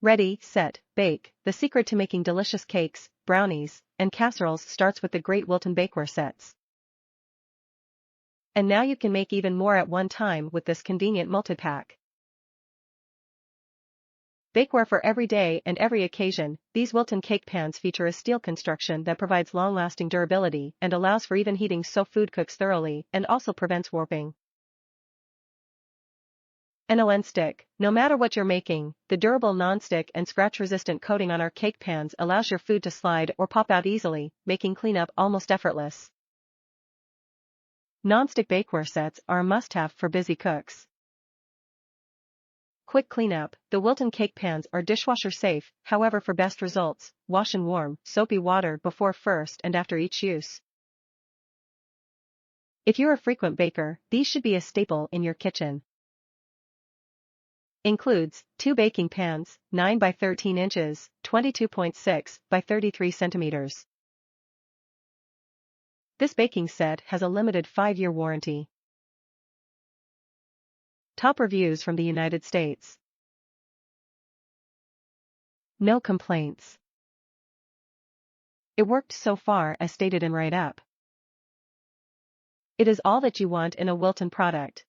Ready, set, bake. The secret to making delicious cakes, brownies, and casseroles starts with the great Wilton bakeware sets. And now you can make even more at one time with this convenient multi-pack. Bakeware for every day and every occasion. These Wilton cake pans feature a steel construction that provides long-lasting durability and allows for even heating so food cooks thoroughly and also prevents warping. Non-stick. No matter what you're making, the durable non-stick and scratch-resistant coating on our cake pans allows your food to slide or pop out easily, making cleanup almost effortless. Non-stick bakeware sets are a must-have for busy cooks. Quick cleanup. The Wilton cake pans are dishwasher safe, however for best results, wash in warm, soapy water before first and after each use. If you're a frequent baker, these should be a staple in your kitchen. Includes 2 baking pans, 9 by 13 inches, 22.6 by 33 centimeters. This baking set has a limited 5-year warranty. Top reviews from the United States. No complaints. It worked so far as stated in write-up. It is all that you want in a Wilton product.